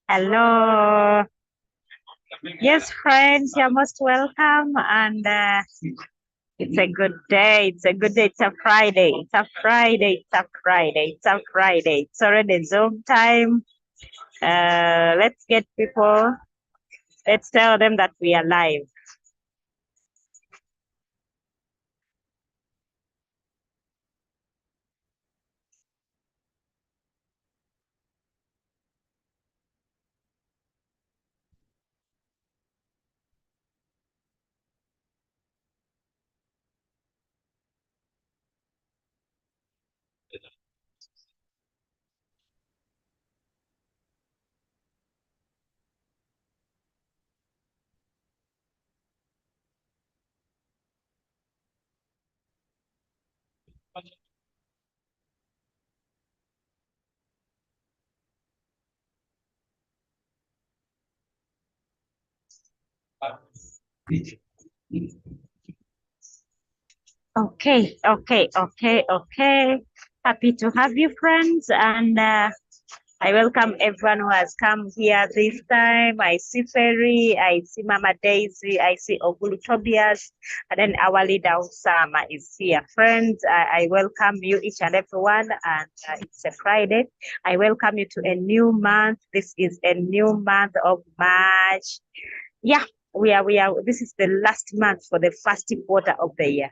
Hello. Yes, friends, you're most welcome. And it's a good day. It's a good day. It's a Friday. It's a Friday. It's a Friday. It's a Friday. It's already Zoom time. Let's get people. Let's tell them that we are live. Okay. Happy to have you, friends, and I welcome everyone who has come here this time. I see Ferry, I see Mama Daisy, I see Ogulu Tobias, and then our leader Osama is here. Friends, I welcome you each and everyone, and it's a Friday. I welcome you to a new month. This is a new month of March. Yeah, this is the last month for the first quarter of the year.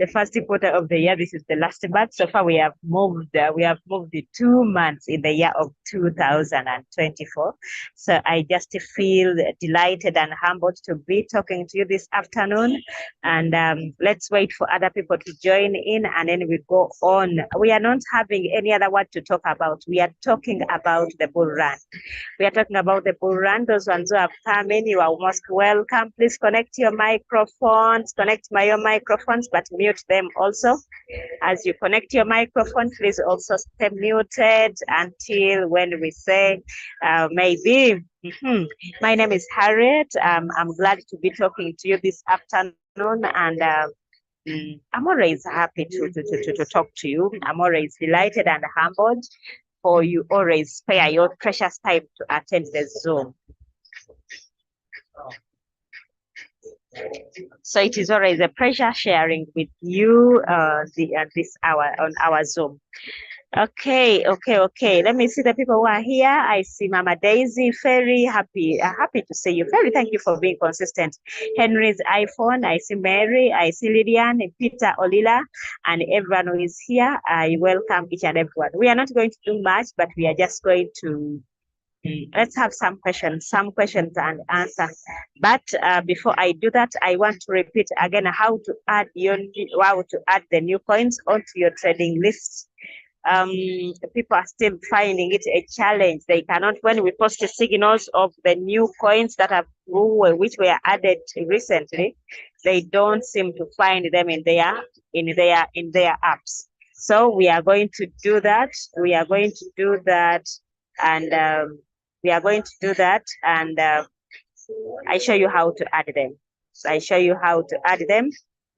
The first quarter of the year, this is the last month. So far, we have moved the 2 months in the year of 2024. So I just feel delighted and humbled to be talking to you this afternoon. And let's wait for other people to join in, and then we go on. We are not having any other word to talk about. We are talking about the bull run. We are talking about the bull run. Those ones who have come in, you are most welcome. Please connect your microphones, your microphones, but mute them also. As you connect your microphone, please also stay muted until when we say maybe. My name is Harriet. I'm glad to be talking to you this afternoon, and I'm always happy to talk to you. I'm always delighted and humbled for you always spare your precious time to attend the Zoom. So it is always a pleasure sharing with you this hour on our Zoom. Okay. Let me see the people who are here. I see Mama Daisy, Ferry, happy to see you. Ferry, thank you for being consistent. Henry's iPhone, I see Mary, I see Lydian, Peter, Olila, and everyone who is here. I welcome each and everyone. We are not going to do much, but we are just going to let's have some questions and answers. But before I do that, I want to repeat again how to add the new coins onto your trading list. People are still finding it a challenge. They cannot, when we post the signals of the new coins which were added recently, they don't seem to find them in their apps. So we are going to do that. And I show you how to add them.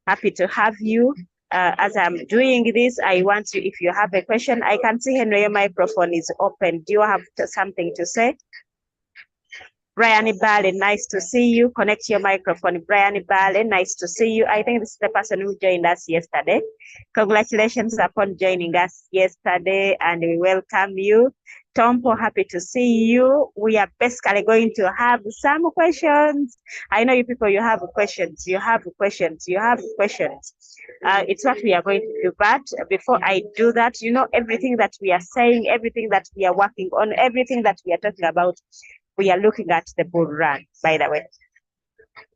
Happy to have you. As I'm doing this, I want you, if you have a question, I can see Henry, your microphone is open. Do you have something to say? Brian Ibale, nice to see you. Connect your microphone. Brian Ibale, nice to see you. I think this is the person who joined us yesterday. Congratulations upon joining us yesterday, and we welcome you. Tompo, happy to see you. We are basically going to have some questions. I know you people, you have questions. It's what we are going to do. But before I do that, everything that we are saying, everything that we are working on, everything that we are talking about, we are looking at the bull run, by the way.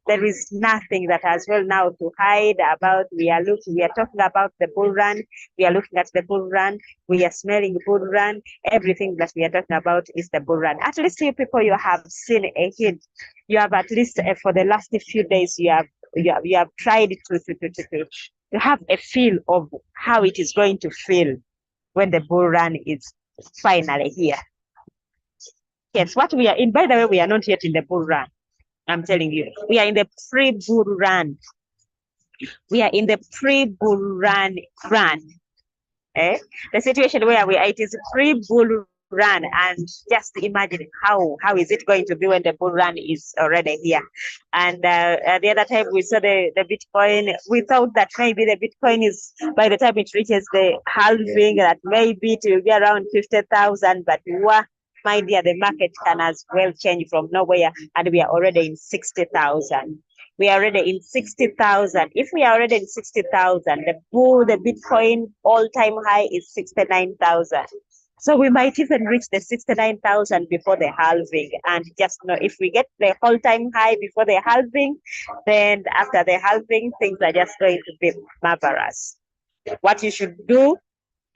There is nothing that as well now to hide about. We are talking about the bull run. We are looking at the bull run. We are smelling bull run. Everything that we are talking about is the bull run. At least you people, you have seen a hint. You have at least for the last few days, you have tried to have a feel of how it is going to feel when the bull run is finally here. Yes, what we are in, by the way, we are not yet in the bull run. I'm telling you, we are in the pre-bull run. The situation where we are, it is pre-bull run, and just imagine how is it going to be when the bull run is already here. And the other time we saw the Bitcoin, we thought that maybe the Bitcoin is, by the time it reaches the halving, that maybe it will be around 50,000, but my dear, the market can as well change from nowhere, and we are already in 60,000. We are already in 60,000. If we are already in 60,000, the Bitcoin all-time high is 69,000. So we might even reach the 69,000 before the halving. And just know, if we get the all-time high before the halving, then after the halving, things are just going to be marvelous. What you should do,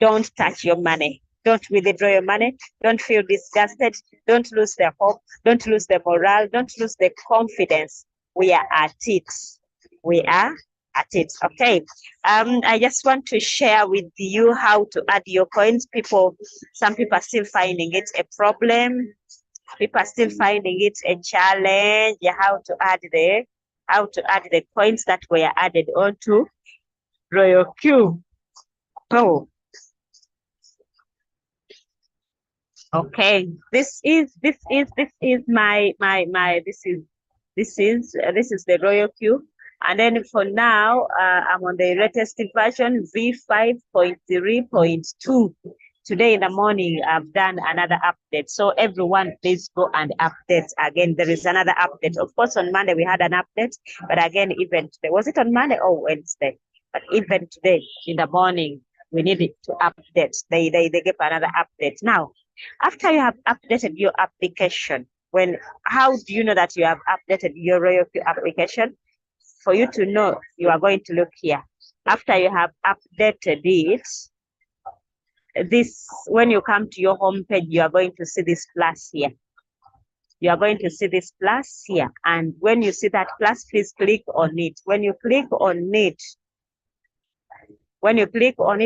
don't touch your money. Don't withdraw your money. Don't feel disgusted. Don't lose the hope. Don't lose the morale. Don't lose the confidence. We are at it. We are at it. Okay. I just want to share with you how to add your coins. Some people are still finding it a problem. People are still finding it a challenge. How to add the coins that were added onto Royal Q. Oh. Okay, this is my this is the Royal Q, and then for now I'm on the latest version v5.3.2. Today in the morning I've done another update, so everyone please go and update again. There is another update. Of course, on Monday we had an update, but again, even today, was it on Monday or Wednesday? But even today in the morning we needed to update. They gave another update now. After you have updated your application, how do you know that you have updated your Royal Q application? For you to know, you are going to look here. After you have updated it, when you come to your home page, you are going to see this plus here. You are going to see this plus here. And when you see that plus, please click on it. When you click on it,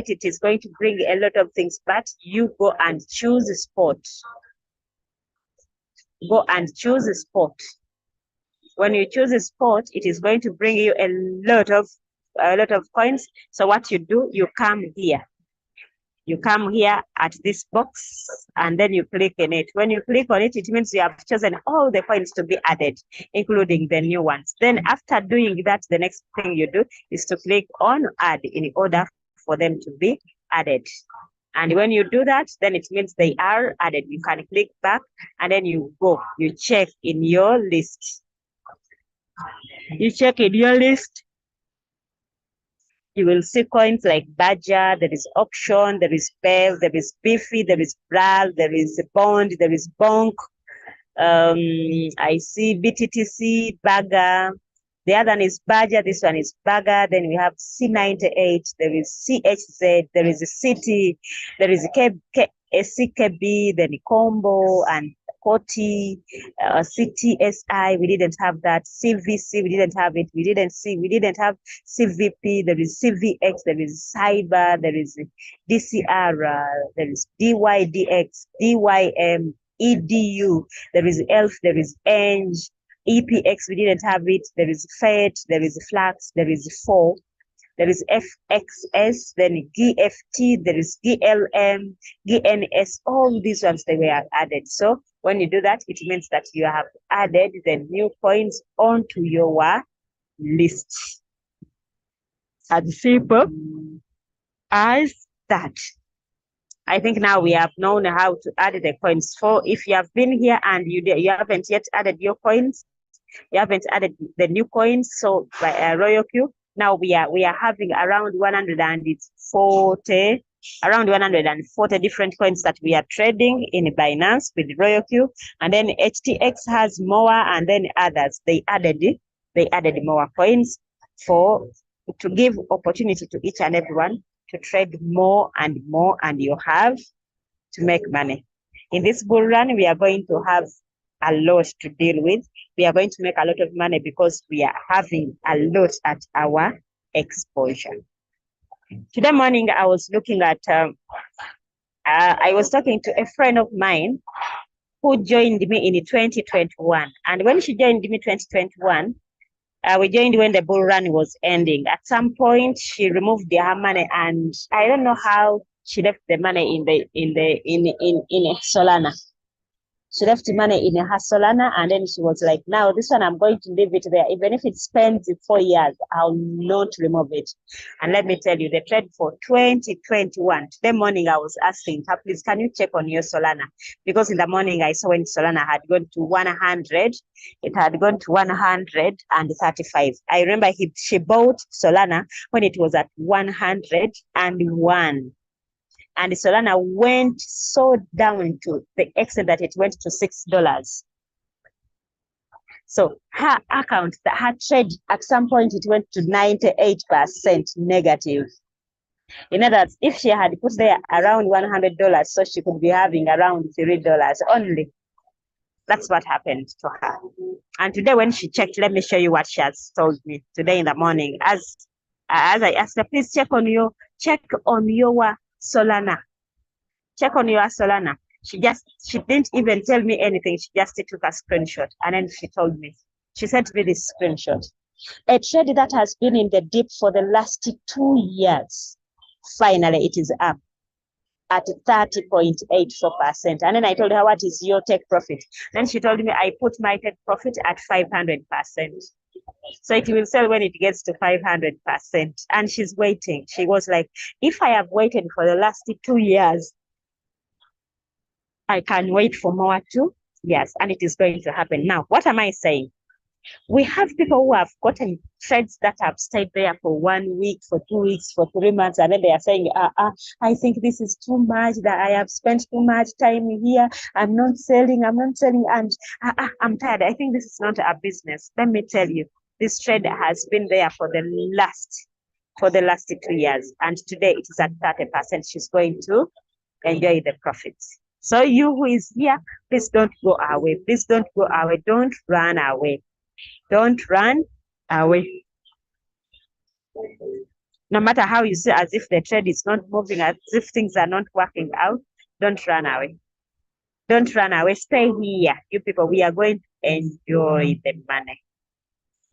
it is going to bring a lot of things, but you go and choose a spot. Go and choose a spot. When you choose a spot, it is going to bring you a lot of coins. So what you do, you come here. You come here at this box, and then you click on it. When you click on it, it means you have chosen all the coins to be added, including the new ones. Then after doing that, the next thing you do is to click on add in order for them to be added. And when you do that, then it means they are added. You can click back, and then you check in your list. You check in your list. You will see coins like Badger, there is Auction, there is Pev, there is Beefy, there is Bral, there is Bond, there is Bonk. I see BTTC, Bagger. The other one is Badger, this one is Bagger. Then we have C98, there is CHZ, there is City, there is CKB, then Combo, and Koti, CTSI, we didn't have that. CVC, we didn't have it. We didn't have CVP, there is CVX, there is Cyber, there is DCR, there is DYDX, DYM, EDU, there is ELF, there is ENG, EPX, we didn't have it. There is FET, there is Flax, there is 4, there is FXS, then GFT, there is GLM, GNS, all these ones, they were added. So when you do that, it means that you have added the new coins onto your list. As simple as that. I think now we have known how to add the coins. For if you have been here and you haven't yet added your coins, you haven't added the new coins. So by Royal Q, now we are having around 140 different coins that we are trading in Binance with Royal Q, and then HTX has more, and then others they added more coins to give opportunity to each and everyone to trade more and more, and you have to make money. In this bull run, we are going to have a lot to deal with. We are going to make a lot of money because we are having a lot at our exposure. Today morning, I was looking at, I was talking to a friend of mine who joined me in 2021. And when she joined me in 2021, we joined when the bull run was ending. At some point, she removed her money, and I don't know how she left the money in Solana. She left money in her Solana, and then she was like, now this one I'm going to leave it there. Even if it spends 4 years, I'll not remove it. And let me tell you, the trade for 2021, today morning I was asking her, please, can you check on your Solana? Because in the morning I saw when Solana had gone to 100, it had gone to 135. I remember she bought Solana when it was at 101. And Solana went so down to the extent that it went to $6. So her account, her trade, at some point it went to 98% negative. In other words, if she had put there around $100, so she could be having around $3 only. That's what happened to her. And today when she checked, let me show you what she has told me today in the morning. As I asked her, please check on your Solana. Check on your Solana. She didn't even tell me anything. She just took a screenshot and then she told me. She sent me this screenshot. A trade that has been in the dip for the last 2 years. Finally, it is up at 30.84%. And then I told her, what is your take profit? Then she told me, I put my take profit at 500%. So it will sell when it gets to 500%. And she's waiting. She was like, if I have waited for the last 2 years, I can wait for more too. Yes, and it is going to happen. Now, what am I saying? We have people who have gotten trades that have stayed there for 1 week, for 2 weeks, for 3 months, and then they are saying, I think this is too much, that I have spent too much time here. I'm not selling, and I'm tired. I think this is not a business. Let me tell you, this trade has been there for the last 2 years, and today it is at 30%. She's going to enjoy the profits. So you who is here, please don't go away. Please don't go away. Don't run away. Don't run away. No matter how you see as if the trade is not moving, as if things are not working out, don't run away. Don't run away. Stay here. You people, we are going to enjoy the money.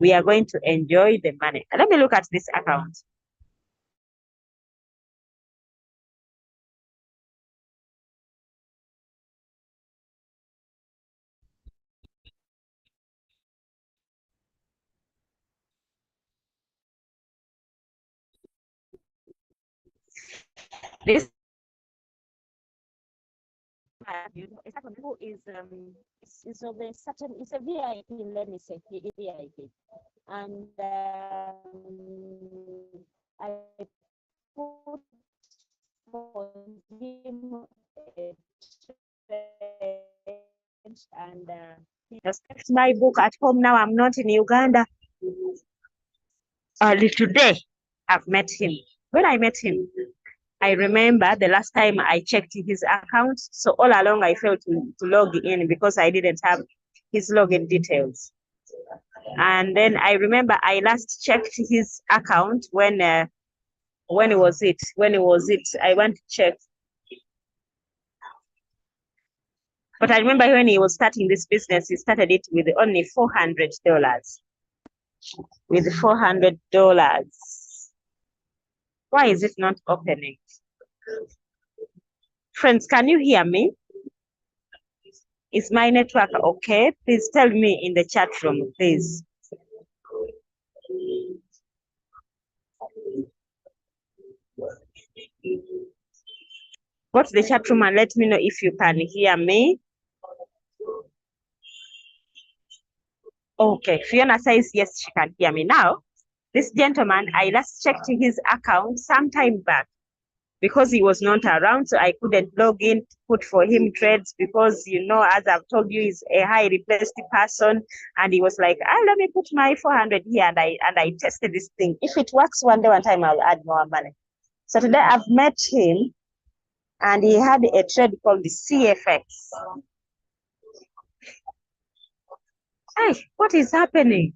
We are going to enjoy the money. Let me look at this account. This it's someone who is of a certain, it's a VIP, let me say, VIP. And I put for him and he just kept my book at home. Now I'm not in Uganda. Early today, I've met him. When I met him, I remember the last time I checked his account. So all along I failed to log in because I didn't have his login details. And then I remember I last checked his account when was it? I want to check. But I remember when he was starting this business, he started it with only $400. With $400. Why is it not opening? Friends, can you hear me? Is my network okay? Please tell me in the chat room, please. Go to the chat room and let me know if you can hear me. Okay, Fiona says yes, she can hear me now. This gentleman, I last checked his account some time back because he was not around, so I couldn't log in to put for him trades because, you know, as I've told you, he's a highly blessed person, and he was like, let me put my 400 here, and I tested this thing. If it works one time, I'll add more money. So today I've met him, and he had a trade called the CFX. Hey, what is happening?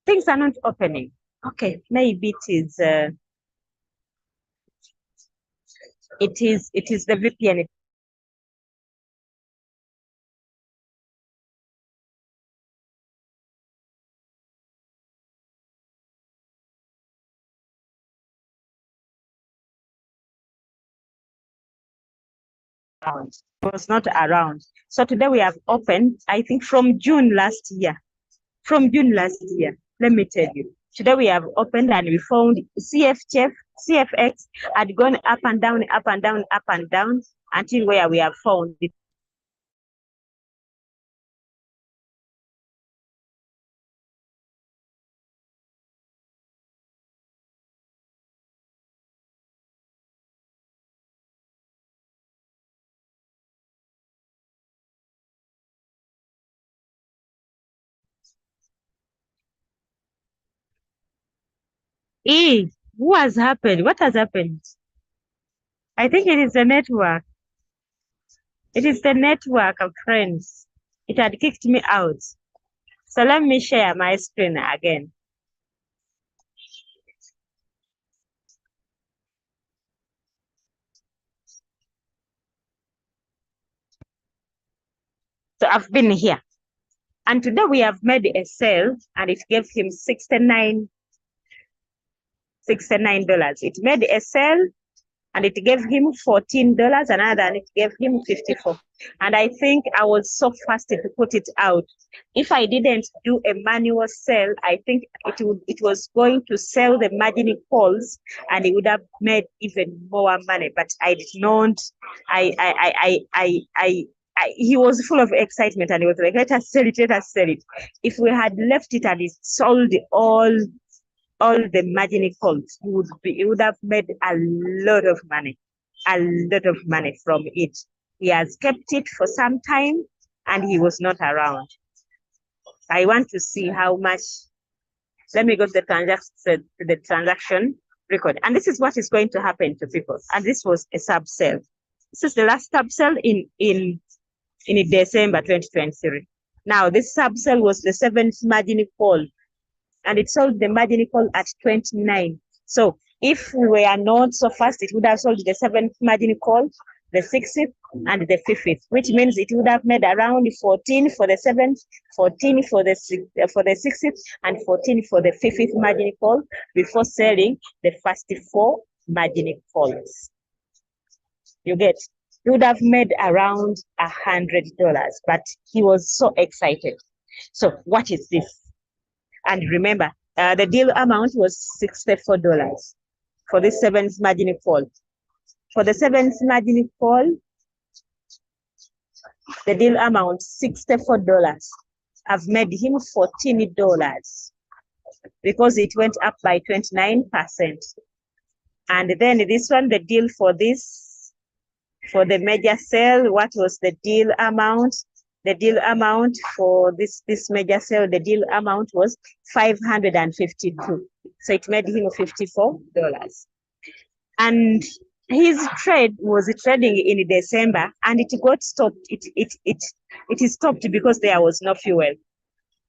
Things are not opening. Okay, maybe it is the VPN. It was not around. So today we have opened, I think from June last year. From June last year, let me tell you. Today we have opened and we found CFX had gone up and down, up and down, up and down until where we have found it. Who has happened? What has happened? I think it is the network. It is the network of friends. It had kicked me out. So let me share my screen again. So I've been here. And today we have made a sale and it gave him $69. It made a sale and it gave him $14, another, and it gave him 54. And I think I was so fast to put it out. If I didn't do a manual sale, I think it was going to sell the margin calls and it would have made even more money. But I did not. He was full of excitement and he was like, let us sell it, let us sell it. If we had left it and it sold all the margin calls, he would have made a lot of money from it. He has kept it for some time and he was not around. I want to see how much. Let me go to the transaction record. And this is what is going to happen to people. And this was a sub sale. This is the last sub sale in December 2023. Now, this sub sale was the 7th margin call and it sold the margin call at 29. So if we were not so fast, it would have sold the 7th margin call, the 6th, and the 5th, which means it would have made around 14 for the 7th, 14 for the 6th, and 14 for the 5th margin call before selling the first 4 margin calls. You get? He would have made around $100, but he was so excited. So what is this? And remember, the deal amount was $64 for the 7th margin call. For the 7th margin call, the deal amount $64. I've made him $14 because it went up by 29%. And then this one, the deal for the major sale, what was the deal amount? The deal amount for this major sale, the deal amount was $552. So it made him $54. And his trade was trading in December and it got stopped. It is stopped because there was no fuel.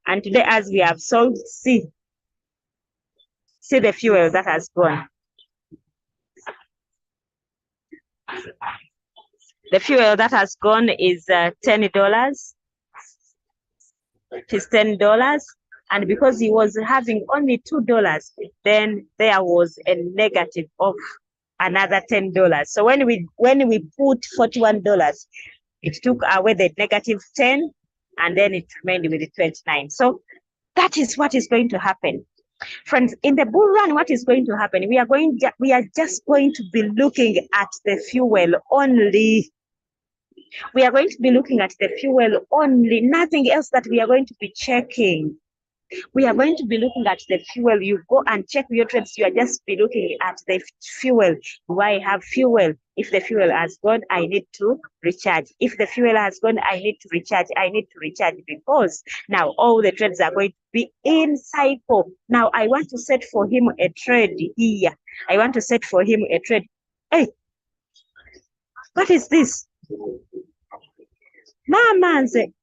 And today, as we have sold, see the fuel that has gone. The fuel that has gone is $10. It is $10. And because he was having only $2, then there was a negative of another $10. So when we put $41, it took away the negative 10 and then it remained with the 29. So that is what is going to happen. Friends, in the bull run, what is going to happen? We are just going to be looking at the fuel only. We are going to be looking at the fuel only, nothing else that we are going to be checking. We are going to be looking at the fuel. You go and check your trades. You are just be looking at the fuel. Do I have fuel? If the fuel has gone, I need to recharge. If the fuel has gone, I need to recharge. I need to recharge because now all the trades are going to be in cycle. Now I want to set for him a trade here. I want to set for him a trade. Hey, what is this? Mamanze.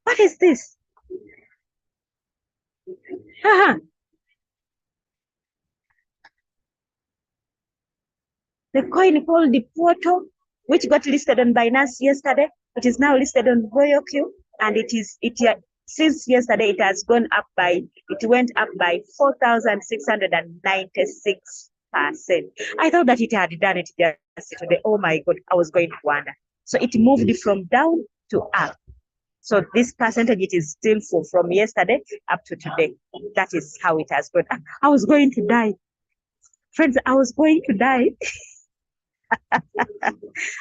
What is this? The coin called the Porto, which got listed on Binance yesterday, it is now listed on RoyalQ, and since yesterday it has gone up by, it went up by 4,696 I thought that it had done it just today. Oh my God, I was going to wonder. So it moved from down to up. So this percentage, it is still from yesterday up to today. That is how it has gone. I was going to die. Friends, I was going to die.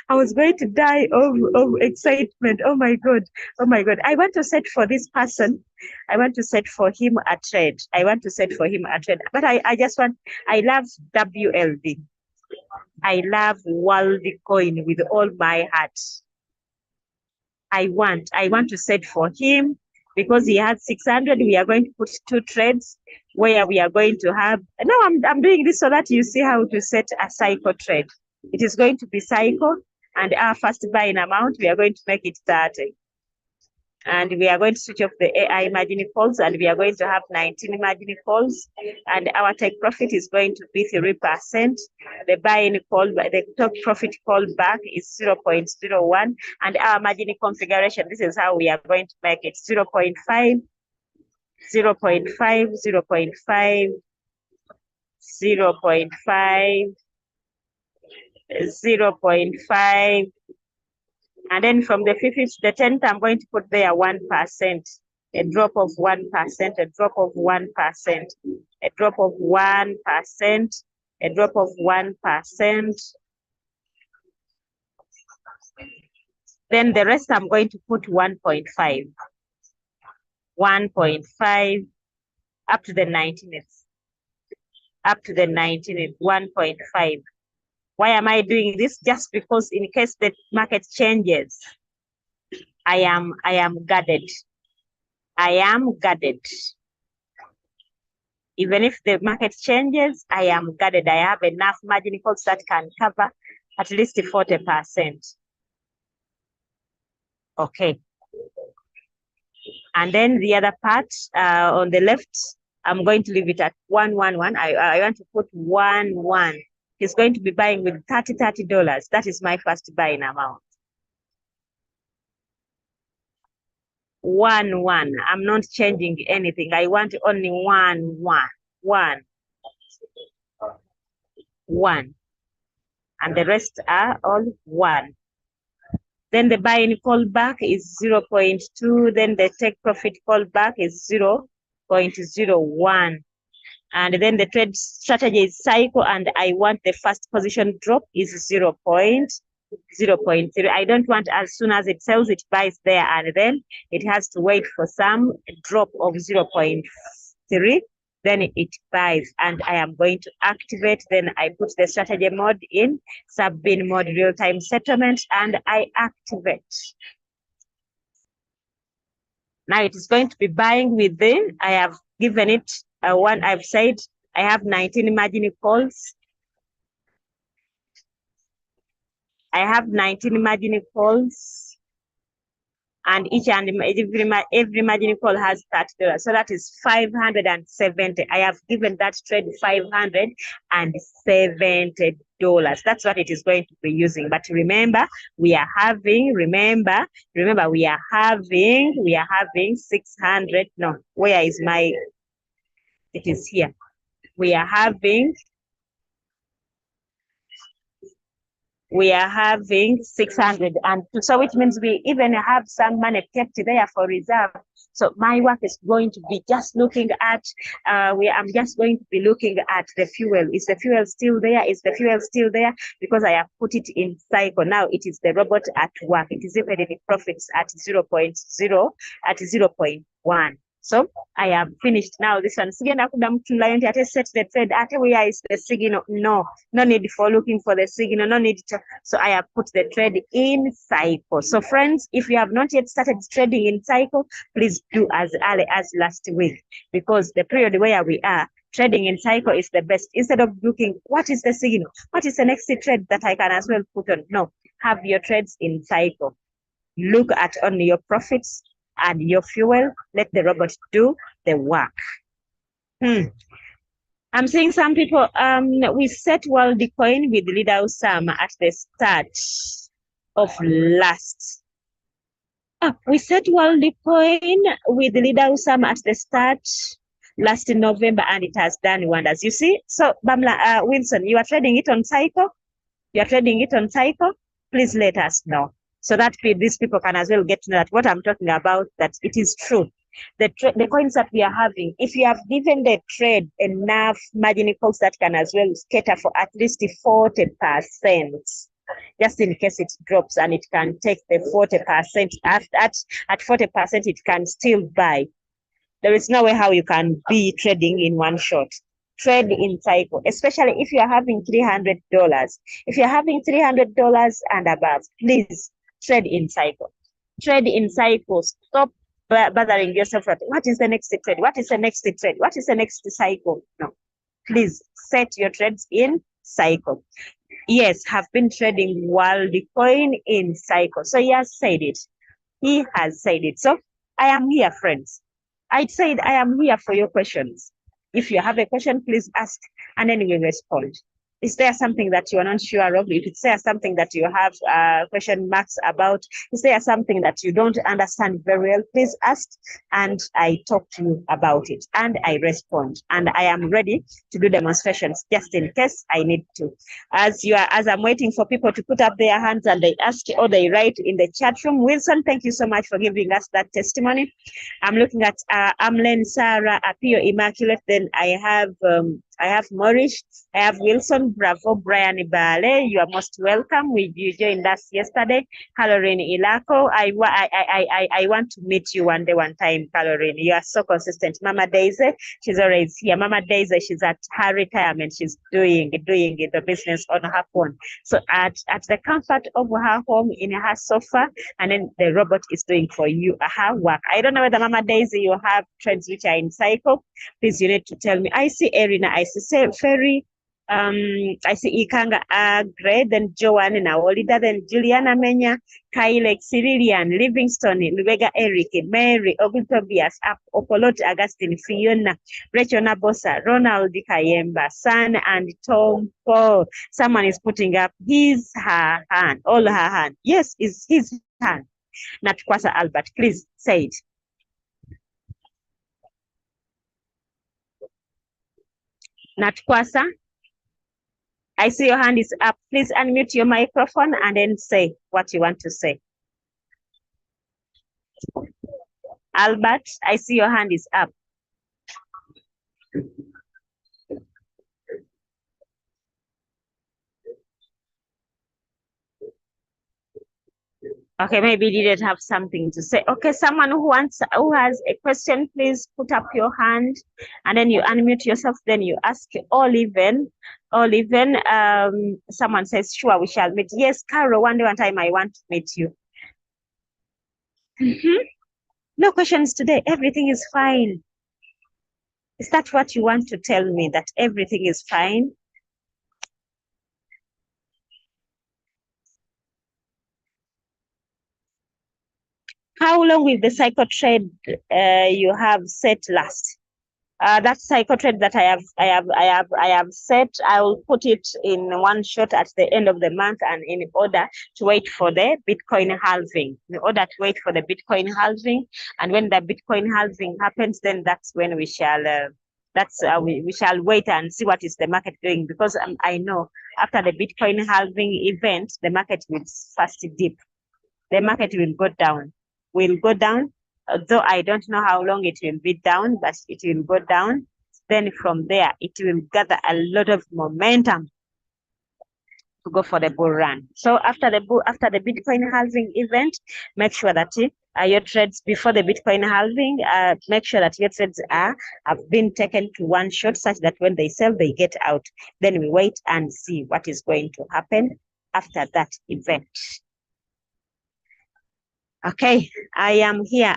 I was going to die of excitement. Oh my God. Oh my God. I want to set for this person. I want to set for him a trade. But I just want, I love WLD. I love Worldcoin with all my heart. I want to set for him because he has 600. We are going to put 2 trades where we are going to have. No, I'm doing this so that you see how to set a cycle trade. It is going to be cycle, and our first buying amount, we are going to make it 30. And we are going to switch off the AI margin calls, and we are going to have 19 margin calls, and our take profit is going to be 3%. The buy-in call, the top profit call back is 0.01, and our margin configuration, this is how we are going to make it: 0.5, 0.5, 0.5, 0.5, 0.5. And then from the 5th to the 10th, I'm going to put there 1%, a drop of 1%, a drop of 1%, a drop of 1%, a drop of 1%. Then the rest, I'm going to put 1.5, 1.5 up to the 19th, 1.5. Why am I doing this? Just because in case the market changes, I am guarded. I am guarded. Even if the market changes, I am guarded. I have enough margin calls that can cover at least 40%. Okay. And then the other part on the left, I'm going to leave it at 111. I want to put 11. He's going to be buying with $30. That is my first buying amount. 11. I'm not changing anything. I want only 1. And the rest are all 1. Then the buy-in callback is 0.2. Then the take profit callback is 0.01. And then the trade strategy is cycle, and I want the first position drop is 0.0. I don't want as soon as it sells, it buys there, and then it has to wait for some drop of 0.3. Then it buys, and I am going to activate. Then I put the strategy mode in sub-bin mode, real-time settlement, and I activate. Now it is going to be buying within. I have given it one. I've said I have 19 margin calls. I have 19 margin calls, and each and every margin call has $30. So that is 570. I have given that trade $570. That's what it is going to be using. But remember, we are having, remember, we are having 600. No, where is my, it is here. We are having 600, and so which means we even have some money kept there for reserve. So my work is going to be just looking at I'm just going to be looking at the fuel. Is the fuel still there? Because I have put it in cycle. Now it is the robot at work. It is even in profits at 0.0, at 0.1. So I have finished now this one. Set the trade. Where is the signal? No need for looking for the signal. No need to. So I have put the trade in cycle. So friends, if you have not yet started trading in cycle, please do as early as last week, because the period where we are, trading in cycle is the best. Instead of looking, what is the signal? What is the next trade that I can as well put on? No, have your trades in cycle. Look at only your profits and your fuel. Let the robot do the work. I'm seeing some people, we set Worldcoin with leader Sam at the start of last. We set Worldcoin with leader Sam at the start last November, and it has done wonders. You see? So, Bamla Wilson, you are trading it on cycle? You are trading it on cycle? Please let us know so that these people can as well get to know that what I'm talking about, that it is true. The coins that we are having, if you have given the trade enough margin calls that can as well cater for at least 40%, just in case it drops, and it can take the 40%. At 40%, it can still buy. There is no way how you can be trading in one shot. Trade in cycle, especially if you are having $300. If you're having $300 and above, please trade in cycle. Trade in cycles. Stop bothering yourself. What is the next trade? What is the next trade? What is the next cycle? No, please set your trades in cycle. Yes, have been trading Worldcoin in cycle. So he has said it. He has said it. So I am here, friends. I said I am here for your questions. If you have a question, please ask, and then we respond. Is there something that you are not sure of? If it's there something that you have question marks about, is there something that you don't understand very well, please ask, and I talk to you about it, and I respond. And I am ready to do demonstrations just in case I need to. As I'm waiting for people to put up their hands and they ask or they write in the chat room. Wilson, thank you so much for giving us that testimony. I'm looking at Amlen, Sarah, Apio, Immaculate. Then I have Maurice, I have Wilson, bravo, Brian Ibale. You are most welcome. You joined us yesterday. Caroline Ilako, I want to meet you one day, one time, Caroline. You are so consistent. Mama Daisy, she's always here. Mama Daisy, she's at her retirement. She's doing the business on her phone. So at the comfort of her home, in her sofa, and then the robot is doing for you her work. I don't know whether Mama Daisy, you have trades which are in cycle. Please, you need to tell me. I see Erina, I see Ferry, I see Ikanga Agre, then Joanne Nawolida, then Juliana Menya, Kyle, Cyrilian, Livingstone, Lubega Eric, Mary, Oguntobias, Opolot, Augustine, Fiona, Rachel Nabosa, Ronald Kayemba, San and Tom Paul. Someone is putting up her hand, all her hand. Yes, is his hand. Natkwasa Albert, please say it. Natkwasa, I see your hand is up. Please unmute your microphone and then say what you want to say. Albert, I see your hand is up. Okay, maybe you didn't have something to say. Okay, someone who has a question, please put up your hand, and then you unmute yourself. Then you ask Oliven. Someone says, sure, we shall meet. Yes, Carol, one time I want to meet you. No questions today. Everything is fine. Is that what you want to tell me, that everything is fine? How long will the cycle trade you have set last? That cycle trade that I have set, I will put it in one shot at the end of the month, and in order to wait for the Bitcoin halving. And when the Bitcoin halving happens, then that's when we shall we shall wait and see what is the market doing, because I know after the Bitcoin halving event, the market will first dip. The market will go down. Though I don't know how long it will be down, but it will go down. Then from there, it will gather a lot of momentum to go for the bull run. So after the Bitcoin halving event, make sure that your trades before the Bitcoin halving, make sure that your trades have been taken to one shot, such that when they sell, they get out. Then we wait and see what is going to happen after that event. Okay, I am here.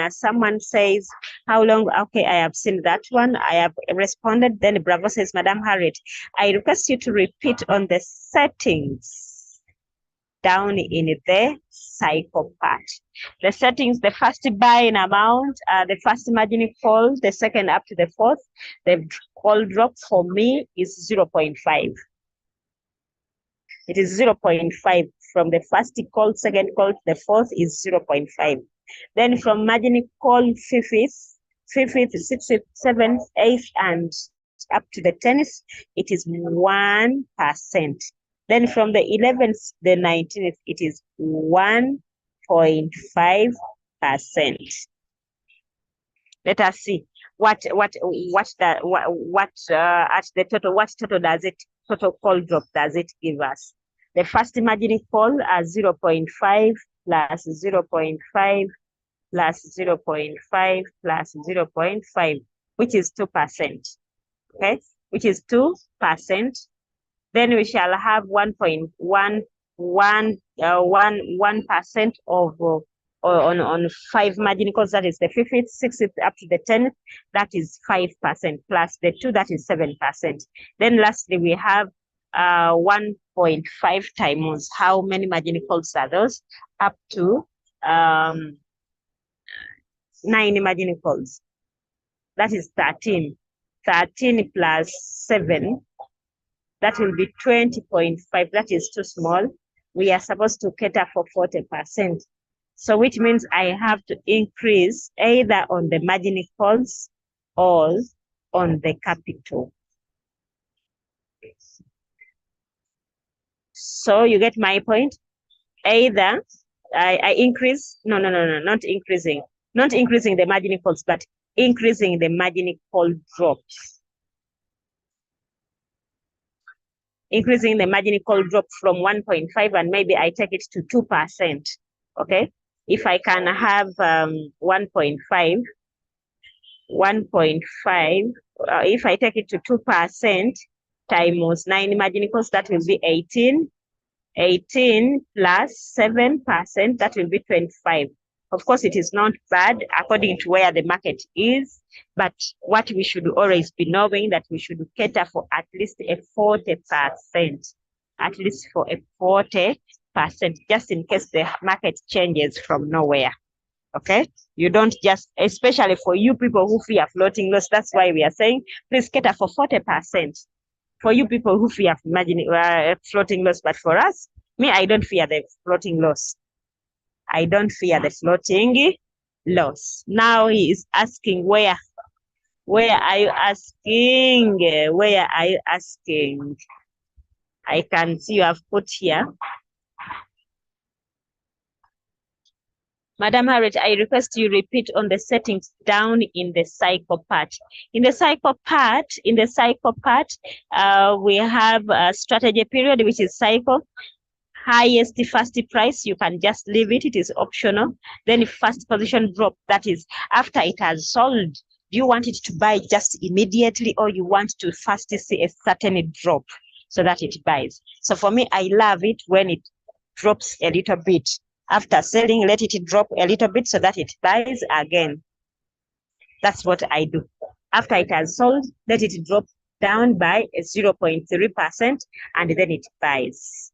Someone says, how long? Okay, I have seen that one. I have responded. Then Bravo says, Madam Harriet, I request you to repeat on the settings down in the cycle part. The settings, the first buy-in amount, the first margin call, the second up to the fourth. The call drop for me is 0.5. It is 0.5. From the first call, second call to the fourth is 0.5. Then from margin call fifth, 5th, 6th, 7th, 8th, and up to the 10th, it is 1%. Then from the 11th, the 19th, it is 1.5%. Let us see at the total, what total call drop does it give us? The first margin call as 0.5 plus 0.5 plus 0.5 plus 0.5, which is 2%. Okay, which is 2%. Then we shall have 1.1% of on 5 margin calls, that is the 5th, 6th up to the 10th, that is 5%, plus the 2, that is 7%. Then lastly, we have 1.5 times how many margin calls are those? Up to 9 margin calls. That is 13. 13 plus 7, that will be 20.5. That is too small. We are supposed to cater for 40%. So which means I have to increase either on the margin calls or on the capital. So you get my point? Either I increase, no, not increasing the margin calls, but increasing the margin call drops. Increasing the margin call drop from 1.5 and maybe I take it to 2%. Okay, if I can have 1.5, if I take it to 2% times 9 margin calls, that will be 18. 18 plus 7%, that will be 25. Of course, it is not bad according to where the market is, but what we should always be knowing that we should cater for at least a 40%, at least for a 40%, just in case the market changes from nowhere. Okay, you don't just, especially for you people who fear floating loss, that's why we are saying please cater for 40%. For you people who fear floating loss, but for us, me, I don't fear the floating loss. I don't fear the floating loss. Now he is asking where are you asking? Where are you asking? I can see you have put here. Madam Harriet, I request you repeat on the settings down in the cycle part. In the cycle part, we have a strategy period, which is cycle. Highest first price, you can just leave it. It is optional. Then first position drop, that is after it has sold. Do you want it to buy just immediately or you want to first see a certain drop so that it buys? So for me, I love it when it drops a little bit. After selling, let it drop a little bit so that it buys again. That's what I do. After it has sold, let it drop down by 0.3% and then it buys.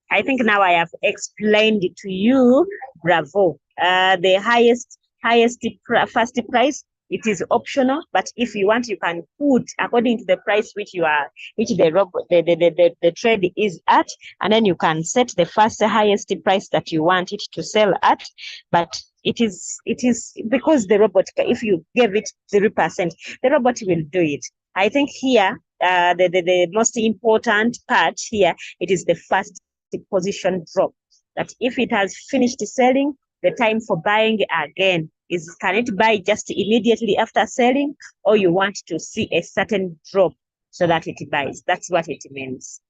I think now I have explained it to you. Bravo. The highest first price, it is optional, but if you want, you can put according to the price which the trade is at, and then you can set the first highest price that you want it to sell at. But it is because the robot, if you give it 3%, the robot will do it. I think here the most important part here, it is the first position drop, that if it has finished selling, the time for buying again is, can it buy just immediately after selling, or you want to see a certain drop so that it buys? That's what it means.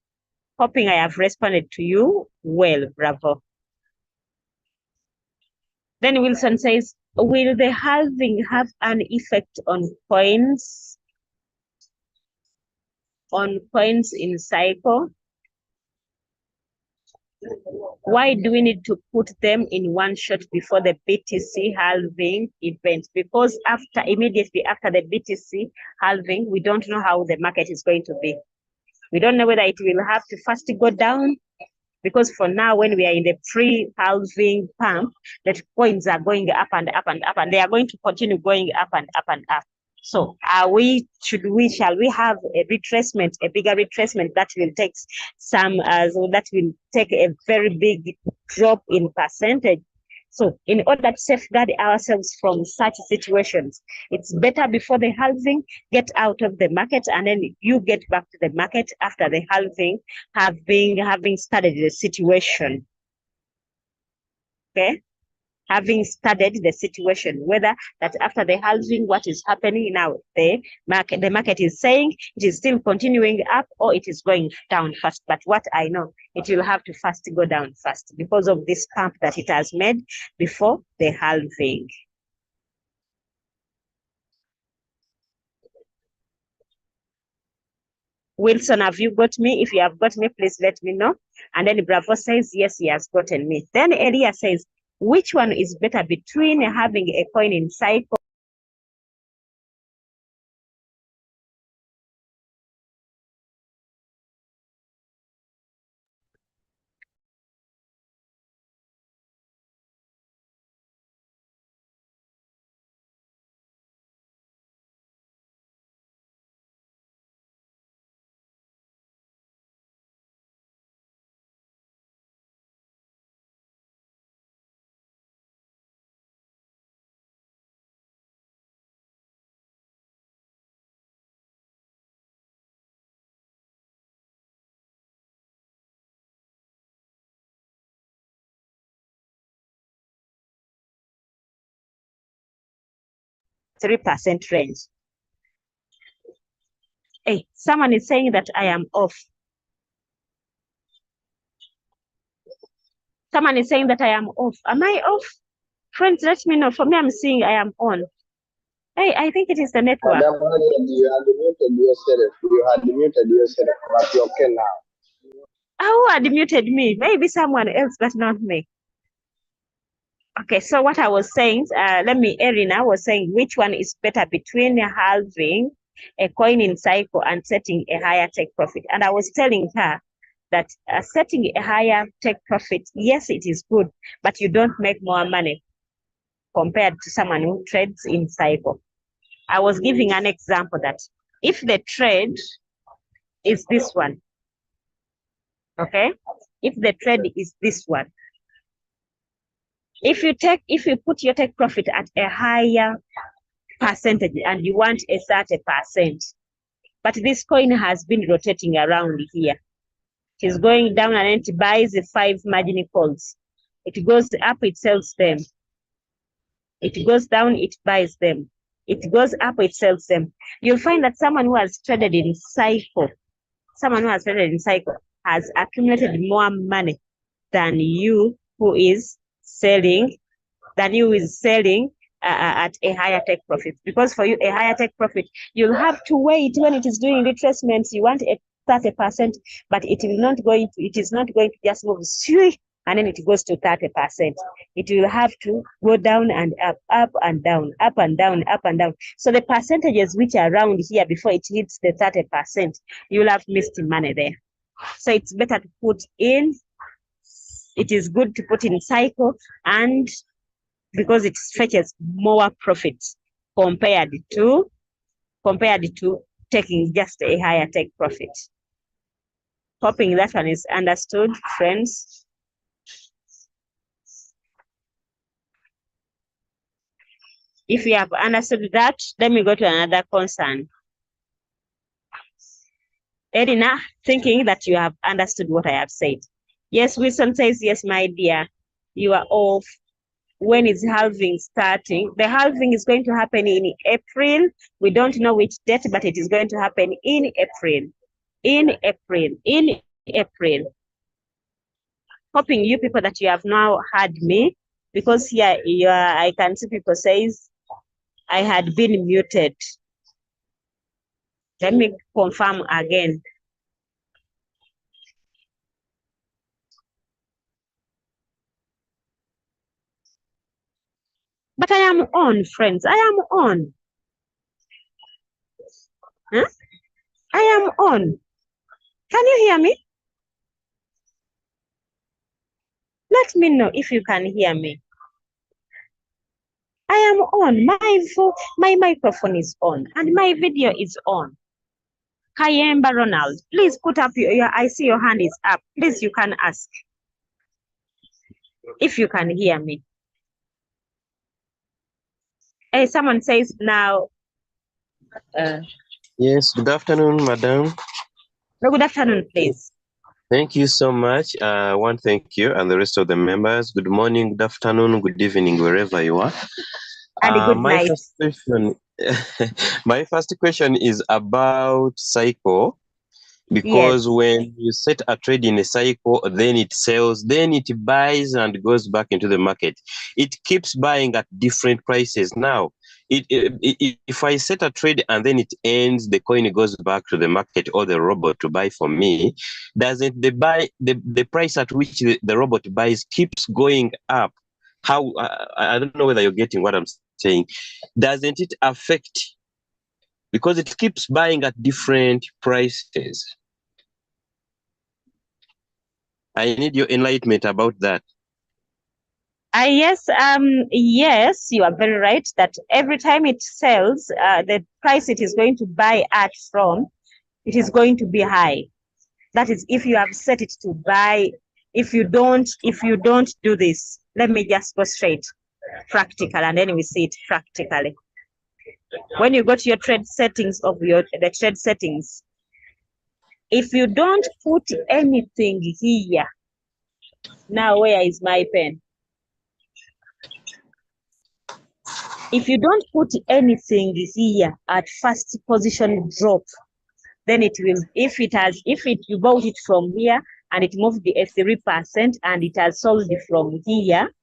Hoping I have responded to you well. Bravo. Then Wilson says, will the halving have an effect on coins in cycle? Why do we need to put them in one shot before the BTC halving event? Because immediately after the BTC halving, we don't know how the market is going to be. We don't know whether it will have to first go down, because for now, when we are in the pre-halving pump, the coins are going up and up and up, and they are going to continue going up and up and up. So shall we have a retracement, a bigger retracement that will take that will take a very big drop in percentage? So in order to safeguard ourselves from such situations, it's better before the halving, get out of the market, and then you get back to the market after the halving, having studied the situation. Okay? Having studied the situation, whether that after the halving, what is happening now, the market is saying it is still continuing up or it is going down fast. But what I know, it will have to first go down fast because of this pump that it has made before the halving. Wilson, have you got me? If you have got me, please let me know. And then Bravo says, yes, he has gotten me. Then Elia says, which one is better between having a coin in cycle? %3 range. Hey, someone is saying that I am off. Someone is saying that I am off. Am I off? Friends, let me know. For me, I'm seeing I am on. Hey, I think it is the network. You had muted yourself. You had muted yourself, but you're okay now. Who had muted me? Maybe someone else, but not me. Okay, so what I was saying, Erina was saying which one is better between halving a coin in cycle and setting a higher take profit. And I was telling her that setting a higher take profit, yes, it is good, but you don't make more money compared to someone who trades in cycle. I was giving an example that if the trade is this one, okay? If the trade is this one, if you put your take profit at a higher percentage and you want a 30%, but this coin has been rotating around here. It is going down and it buys the 5 margin calls. It goes up, it sells them. It goes down, it buys them. It goes up, it sells them. You'll find that someone who has traded in cycle, has accumulated more money than you who is selling, at a higher take profit. Because for you, a higher take profit, you'll have to wait when it is doing retracements. You want a 30%, but it is not going to just move and then it goes to 30%. It will have to go down and up and down, up and down, up and down. So the percentages which are around here before it hits the 30%, you'll have missed money there. So it's better to put in, it is good to put in cycle, and because it fetches more profits compared to taking just a higher take profit. Hoping that one is understood, friends. If you have understood that, let me go to another concern. Edina, thinking that you have understood what I have said. Yes, Wilson says, yes, my dear, you are off. When is halving starting? The halving is going to happen in April. We don't know which date, but it is going to happen in April. In April. Hoping you people that you have now heard me, because here I can see people says I had been muted. Let me confirm again. But I am on, friends. I am on. Huh? I am on. Can you hear me? Let me know if you can hear me. I am on. My microphone is on and my video is on. Kayemba Ronald, please put up I see your hand is up. Please, you can ask if you can hear me. Hey, someone says now. Yes, good afternoon, madam. No, good afternoon, please. Thank you so much. I want to thank you and the rest of the members. Good morning, good afternoon, good evening, wherever you are. And a good My night. first question, my first question is about cycle. Because Yes. when you set a trade in a cycle, then it sells, then it buys and goes back into the market. It keeps buying at different prices. Now, if I set a trade and then it ends, the coin goes back to the market or the robot to buy for me, doesn't the price at which the robot buys keeps going up? How I don't know whether you're getting what I'm saying. Doesn't it affect, because it keeps buying at different prices? I need your enlightenment about that. Yes, yes, you are very right that every time it sells, the price it is going to buy at from, it is going to be high. That is if you have set it to buy. If you don't do this, let me just go straight practical and then we see it practically. When you go to your trade settings of the trade settings, if you don't put anything here, now where is my pen? If you don't put anything here at first position drop, then it will, if you bought it from here and it moved the 3% and it has sold from here,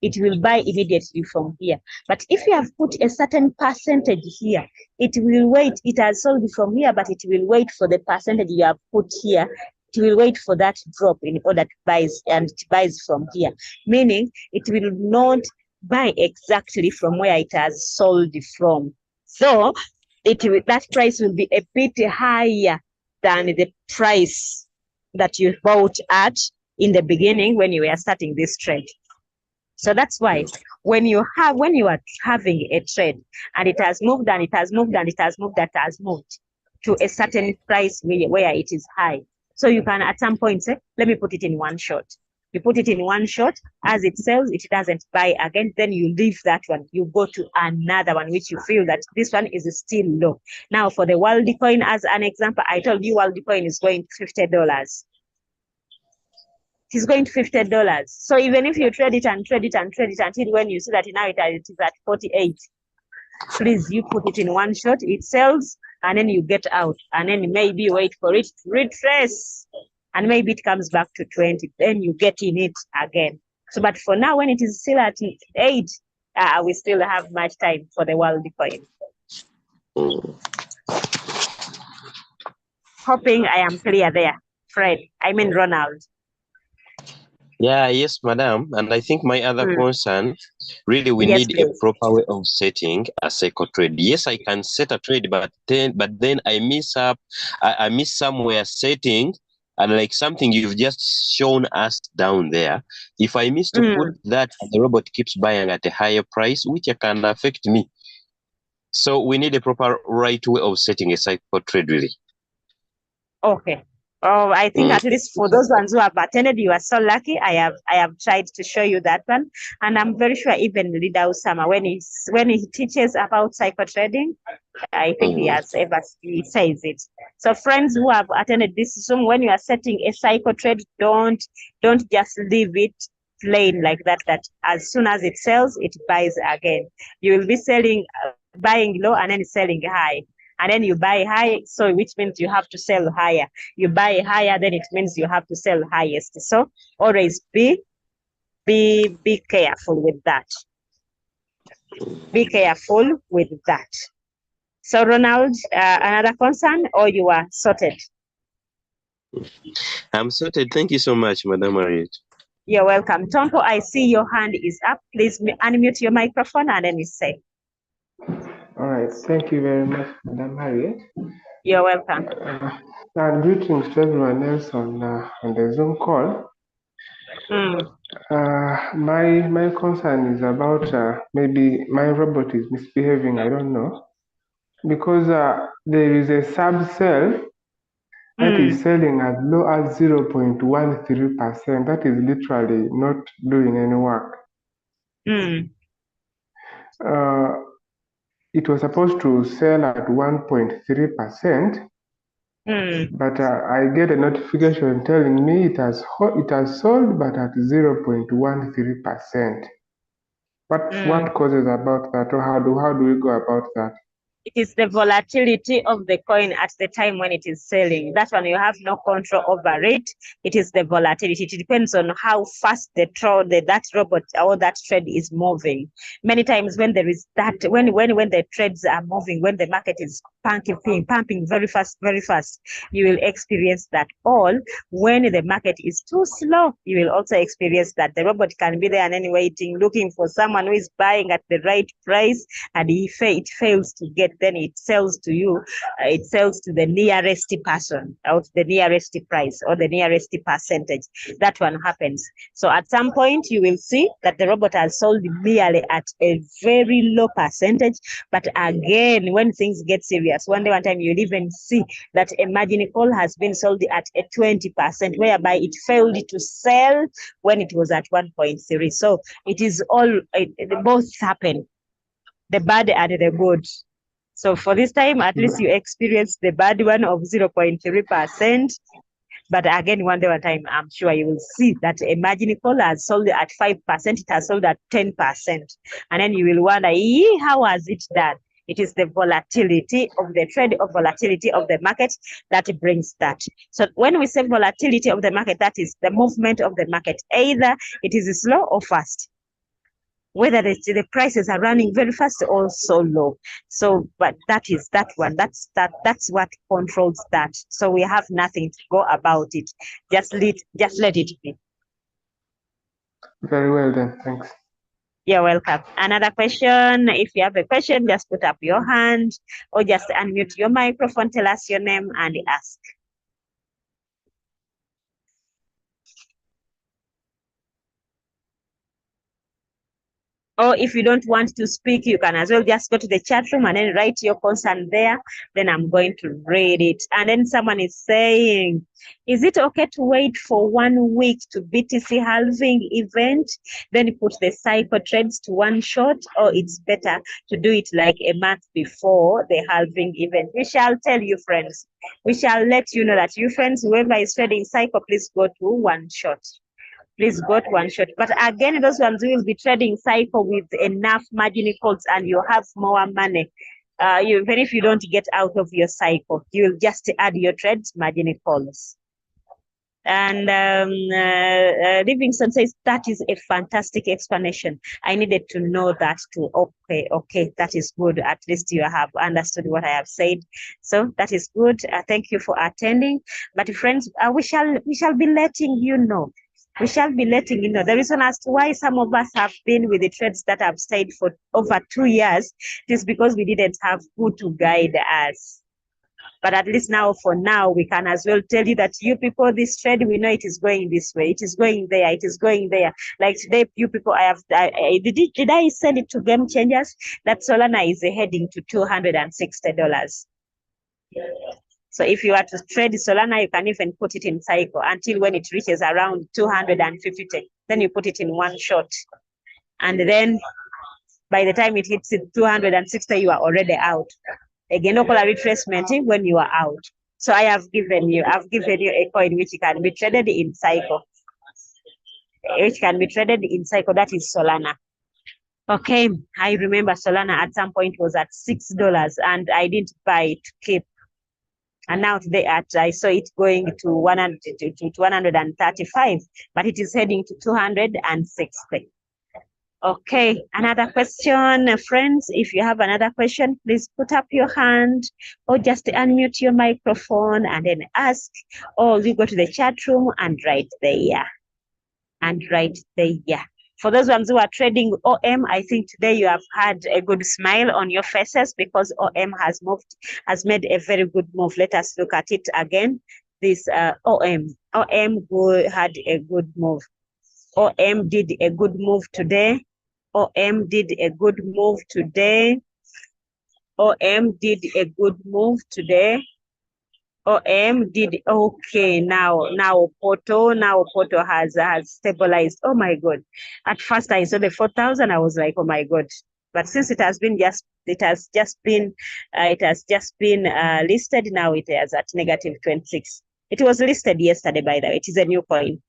it will buy immediately from here. But if you have put a certain percentage here, it will wait. It has sold from here, but it will wait for the percentage you have put here. It will wait for that drop in order to buy, and it buys from here. Meaning it will not buy exactly from where it has sold from. So that price will be a bit higher than the price that you bought at in the beginning when you were starting this trade. So that's why when you are having a trade and it has moved and it has moved and it has moved, that has moved to a certain price where it is high. So you can at some point say, let me put it in one shot. You put it in one shot, as it sells, it doesn't buy again, then you leave that one. You go to another one, which you feel that this one is still low. Now for the world coin, as an example, I told you world coin is going $50. It's going to $50. So even if you trade it and trade it and trade it until when you see that now it is at 48, please, you put it in one shot, it sells, and then you get out, and then maybe wait for it to retrace, and maybe it comes back to 20, then you get in it again. So, but for now, when it is still at 8, we still have much time for the world coin. Hoping I am clear there, Fred. I mean Ronald. Yeah, yes, madam. And I think my other concern, really, we Yes, need please. a proper way of setting a cycle trade. Yes, I can set a trade, but then I miss up. I miss somewhere setting, and like something you've just shown us down there. If I miss to put that, the robot keeps buying at a higher price, which can affect me. So we need a proper right way of setting a cycle trade, really. Okay. Oh, I think at least for those ones who have attended, you are so lucky. I have tried to show you that one, and I'm very sure even Leader Usama, when he teaches about cycle trading, I think he says it. So friends who have attended this Zoom, when you are setting a cycle trade, don't just leave it plain like that. That as soon as it sells, it buys again. You will be buying low and then selling high. And then you buy high, so which means you have to sell higher. You buy higher, then it means you have to sell highest. So always be careful with that. Be careful with that. So Ronald, another concern, or you are sorted? I'm sorted. Thank you so much, Madam Harriet. You're welcome. Tompo, I see your hand is up. Please unmute your microphone and then you say. All right. Thank you very much, Madam Harriet. You're welcome. And greetings to everyone else on the Zoom call. My concern is about maybe my robot is misbehaving. I don't know, because there is a sub cell that is selling as low as 0.13%. That is literally not doing any work. it was supposed to sell at 1.3%, but I get a notification telling me it has sold, but at 0.13%. What causes about that, or how do we go about that? It is the volatility of the coin at the time when it is selling. That one you have no control over it. It is the volatility. It depends on how fast that robot or that trade is moving. Many times when there is that, when the trades are moving, when the market is pumping very fast, you will experience that. All when the market is too slow, you will also experience that. The robot can be there and then waiting, looking for someone who is buying at the right price, and it fails to get, then it sells to you. It sells to the nearest person, or the nearest price, or the nearest percentage. That one happens. So at some point you will see that the robot has sold merely at a very low percentage. But again, when things get serious, one time you'll even see that a margin call has been sold at a 20%, whereby it failed to sell when it was at 1.3. So it is all, both happen, the bad and the good. So for this time, at least you experience the bad one of 0.3%. But again, one time, I'm sure you will see that a margin call has sold at 5%, it has sold at 10%. And then you will wonder, how has it done? It is the volatility of the trade, or volatility of the market, that brings that. So when we say volatility of the market, that is the movement of the market. Either it is slow or fast, whether the prices are running very fast or so low. So, but that is that one. That's what controls that. So we have nothing to go about it. Just let it be. Very well then, thanks. You're welcome. Another question. If you have a question, just put up your hand or just unmute your microphone, tell us your name and ask. Or if you don't want to speak, you can as well just go to the chat room and then write your concern there. Then I'm going to read it. And then someone is saying, is it okay to wait for 1 week to BTC halving event, then put the cycle trades to one shot, or it's better to do it like a month before the halving event? We shall tell you, friends. We shall let you know that you friends, whoever is trading cycle, please go to one shot. Please go to one shot. But again, those ones who will be trading cycle with enough margin calls and you have more money, even if you don't get out of your cycle, you will just add your trades margin calls. And Livingston says, that is a fantastic explanation. I needed to know that too. Okay, that is good. At least you have understood what I have said. So that is good. Thank you for attending. But friends, we shall be letting you know. We shall be letting you know the reason as to why some of us have been with the trades that have stayed for over 2 years. It is because we didn't have who to guide us. But at least now, for now, we can as well tell you that you people, this trade, we know it is going this way. It is going there. It is going there. Like today, you people, did I send it to Game Changers that Solana is heading to $260? So if you are to trade Solana, you can even put it in cycle until when it reaches around 250. Then you put it in one shot. And then by the time it hits 260, you are already out. Again, local retracement when you are out. So I've given you a coin which can be traded in cycle. That is Solana. Okay, I remember Solana at some point was at $6 and I didn't buy it to keep. And now today I saw it going to 135, but it is heading to 260. Okay, another question, friends. If you have another question, please put up your hand or just unmute your microphone and then ask, or you go to the chat room and write there. For those ones who are trading OM, I think today you have had a good smile on your faces because OM has made a very good move. Let us look at it again. This OM had a good move. OM did a good move today. OM did a good move today. OM did a good move today. OM did okay. Now Porto has stabilized. Oh my God! At first I saw the 4,000. I was like, oh my God! But since it has been just It has just been listed. Now it is at negative 26. It was listed yesterday, by the way. It is a new coin.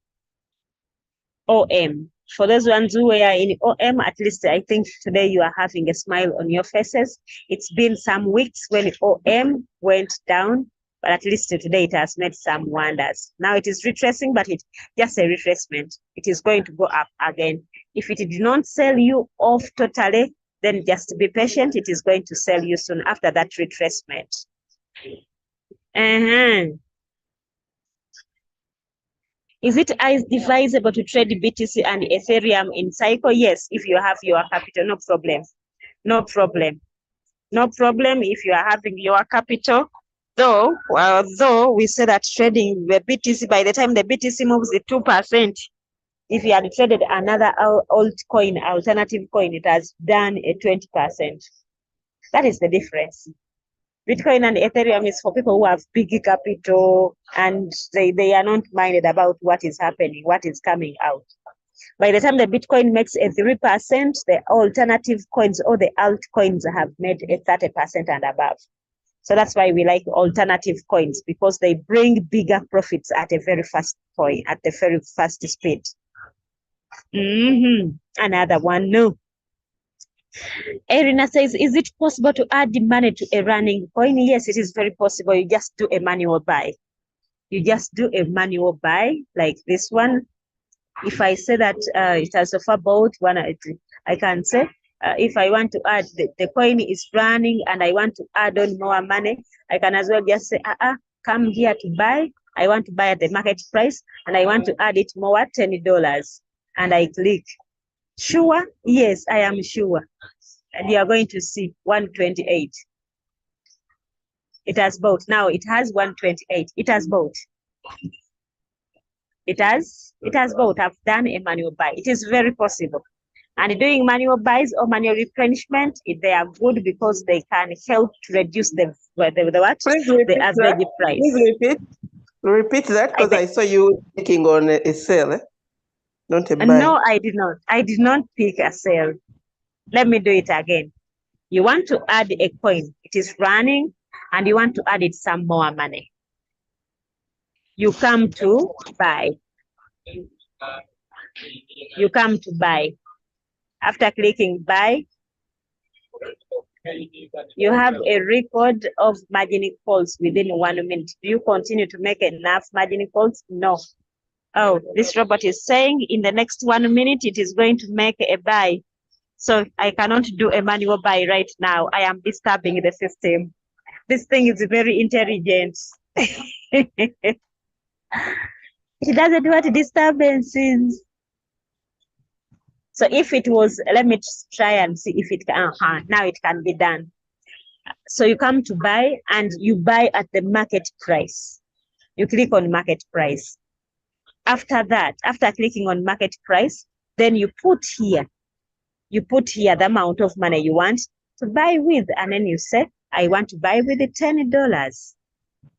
OM. For those ones who were in OM, at least I think today you are having a smile on your faces. It's been some weeks when OM went down, but at least today it has made some wonders. Now it is retracing, but it's just a retracement. It is going to go up again. If it did not sell you off totally, then just be patient. It is going to sell you soon after that retracement. Is it advisable to trade BTC and Ethereum in cycle? Yes, if you have your capital, no problem. No problem. No problem if you are having your capital. Though we say that trading the BTC, by the time the BTC moves the 2%, if you had traded another altcoin, alternative coin, it has done a 20%. That is the difference. Bitcoin and Ethereum is for people who have big capital and they are not minded about what is happening, what is coming out. By the time the Bitcoin makes a 3%, the alternative coins or the altcoins have made a 30% and above. So that's why we like alternative coins, because they bring bigger profits at a very fast point, at the very fast speed. Another one, no. Erina says, is it possible to add money to a running coin? Yes, it is very possible. You just do a manual buy. You just do a manual buy like this one. If I say that it has of about one, I can say, if I want to add, the coin is running and I want to add on more money, I can as well just say, come here to buy. I want to buy at the market price and I want to add it more, $10. And I click. Sure? Yes, I am sure. And you are going to see 128. It has bought. Now it has 128. It has bought. It has bought. I've done a manual buy. It is very possible. And doing manual buys or manual replenishment, they are good because they can help to reduce the what? The average price. Please repeat that, because I saw you clicking on a sale, not a buy. No, I did not. I did not pick a sale. Let me do it again. You want to add a coin. It is running, and you want to add it some more money. You come to buy. You come to buy. After clicking buy, you have a record of margin calls within 1 minute. Do you continue to make enough margin calls? No. Oh, this robot is saying in the next 1 minute, it is going to make a buy. So I cannot do a manual buy right now. I am disturbing the system. This thing is very intelligent. It doesn't want disturbances. So if it was, let me try and see if it can, now it can be done. So you come to buy and you buy at the market price. You click on market price. After that, after clicking on market price, then you put here the amount of money you want to buy with. And then you say, I want to buy with the $10.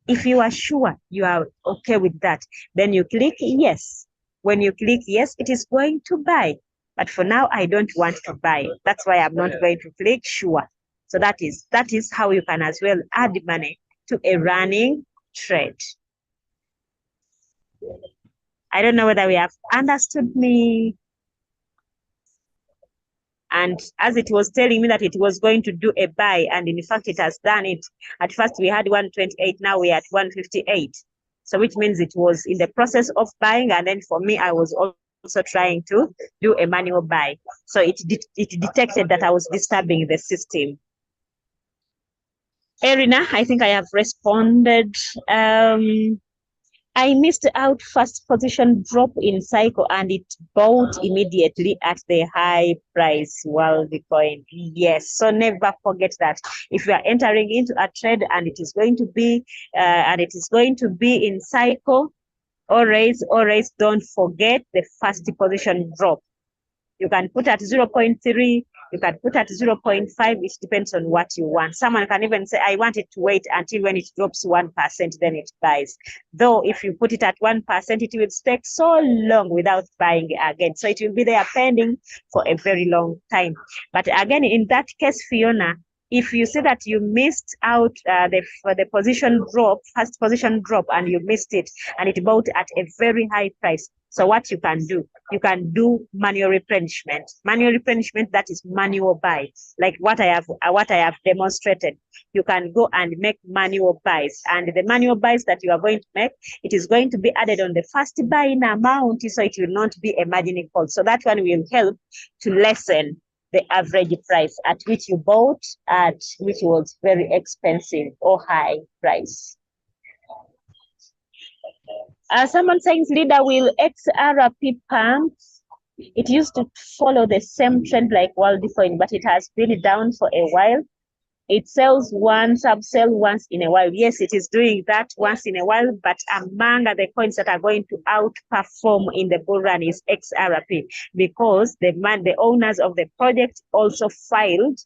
If you are sure you are okay with that, then you click yes. When you click yes, it is going to buy. But for now, I don't want to buy. That's why I'm not going to click sure. So that is how you can as well add money to a running trade. I don't know whether we have understood me. And as it was telling me that it was going to do a buy, and in fact, it has done it. At first, we had 128, now we are at 158. So which means it was in the process of buying. And then for me, I was also trying to do a manual buy. So it detected that I was disturbing the system. Erina, I think I have responded. I missed out first position drop in cycle and it bought immediately at the high price while the coin. Yes, so never forget that if you are entering into a trade and it is going to be in cycle, always don't forget the first position drop. You can put at 0.3, you can put at 0.5, it depends on what you want. Someone can even say, I want it to wait until when it drops 1%, then it buys. Though if you put it at 1%, it will take so long without buying again. So it will be there pending for a very long time. But again, in that case, Fiona, if you see that you missed out for the position drop, first position drop, and you missed it, and it bought at a very high price, so what you can do manual replenishment. Manual replenishment, that is manual buy, like what I have demonstrated. You can go and make manual buys, and the manual buys that you are going to make, it is going to be added on the first buying amount, so it will not be a margining call. So that one will help to lessen the average price at which you bought, at which was very expensive or high price. Someone saying, leader, will XRP pump? It used to follow the same trend like World Coin, but it has been down for a while. It sells once, sell once in a while. Yes, it is doing that once in a while, but among the coins that are going to outperform in the bull run is XRP, because the owners of the project also filed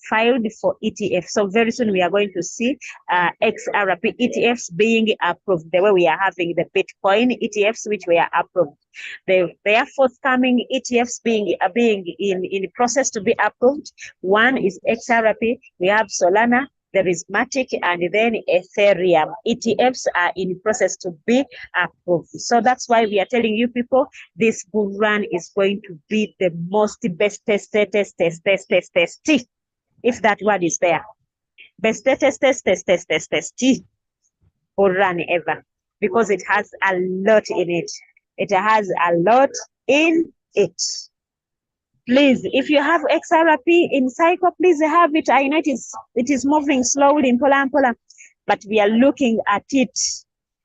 for ETF. So very soon we are going to see XRP ETFs being approved, the way we are having the Bitcoin ETFs, which were approved. They are forthcoming ETFs being in the process to be approved. One is XRP, we have Solana, there is Matic, and then Ethereum. ETFs are in process to be approved. So that's why we are telling you people, this bull run is going to be the most bestest, if that word is there. Bestest bull run ever, because it has a lot in it. It has a lot in it. Please, if you have XRP in cycle, please have it. I know it is moving slowly in pola, but we are looking at it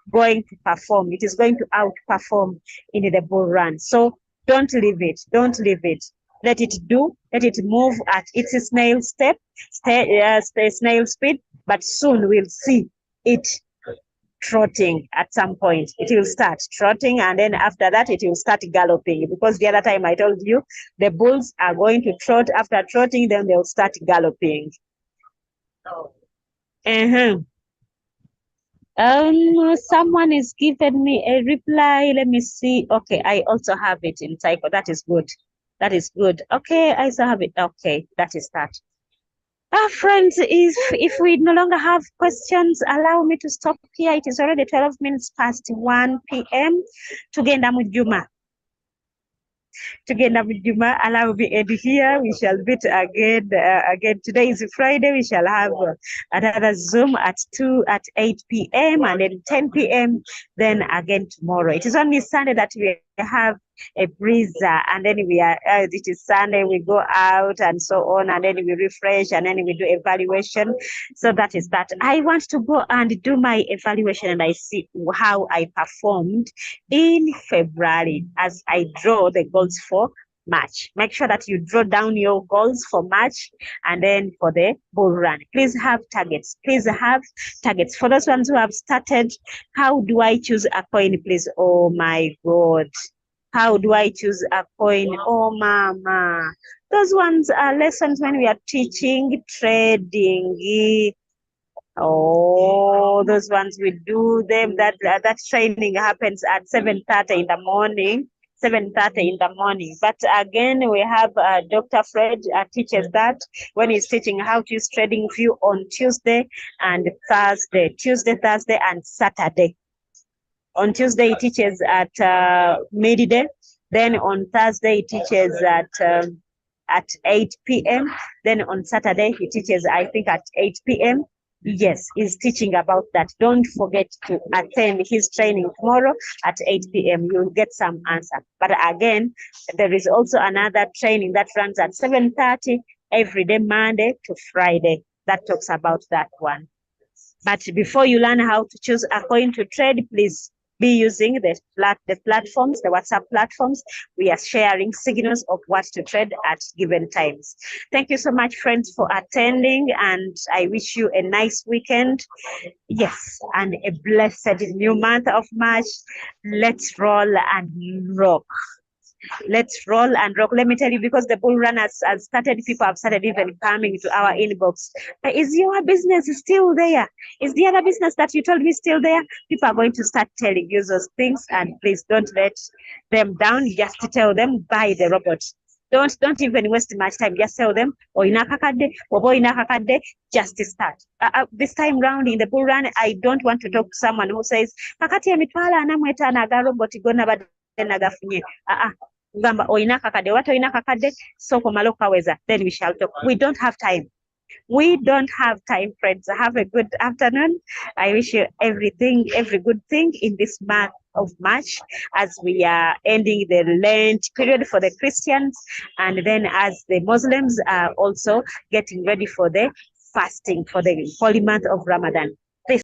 going to perform. It is going to outperform in the bull run. So don't leave it. Don't leave it. Let it move at its snail speed, but soon we'll see it trotting at some point. It will start trotting, and then after that it will start galloping, because the other time I told you the bulls are going to trot. After trotting, then they'll start galloping. Someone is giving me a reply. Let me see. Okay, I also have it in cycle. That is good. Okay, I also have it. Okay, that is that. Friends, if we no longer have questions, allow me to stop here. It is already 12 minutes past 1 p.m. Tugenda mujuma. Allow me end here. We shall meet again. Today is Friday. We shall have another Zoom at 8 p.m. and then 10 p.m. Then again tomorrow. It is only Sunday that we have a breezer, and then it is Sunday, we go out and so on, and then we refresh, and then we do evaluation. So that is that. I want to go and do my evaluation, and I see how I performed in February as I draw the goals for March. Make sure that you draw down your goals for March and then for the bull run. Please have targets. For those ones who have started, how do I choose a coin, please? Oh my God. How do I choose a coin? Oh, mama. Those ones are lessons when we are teaching trading. Oh, those ones we do them. That training happens at 7:30 in the morning. 7:30 in the morning. But again, we have Dr. Fred teaches that when he's teaching how to use Trading View on Tuesday and Thursday. Thursday, and Saturday. On Tuesday, he teaches at midday. Then on Thursday, he teaches at 8 p.m. Then on Saturday, he teaches, I think, at 8 p.m. Yes, he's teaching about that. Don't forget to attend his training tomorrow at 8 p.m. You'll get some answer. But again, there is also another training that runs at 7:30 every day, Monday to Friday. That talks about that one. But before you learn how to choose a coin to trade, please be using the platforms, the WhatsApp platforms. We are sharing signals of what to trade at given times. Thank you so much, friends, for attending, and I wish you a nice weekend. Yes, and a blessed new month of March. Let's roll and rock. Let's roll and rock. Let me tell you, because the bull run has started, people have started even coming to our inbox. Is your business still there? Is the other business that you told me still there? People are going to start telling you those things, and please don't let them down. Just tell them, buy the robot. Don't even waste much time. Just tell them, just start. This time round in the bull run, I don't want to talk to someone who says, kakati emitwala anamweta naga robot gonna bade nagafunye. Gamba oina kakade, what oina kakade, so komalo kaweza, then we shall talk. We don't have time. We don't have time, friends. Have a good afternoon. I wish you every good thing in this month of March as we are ending the Lent period for the Christians, and then as the Muslims are also getting ready for the fasting for the holy month of Ramadan.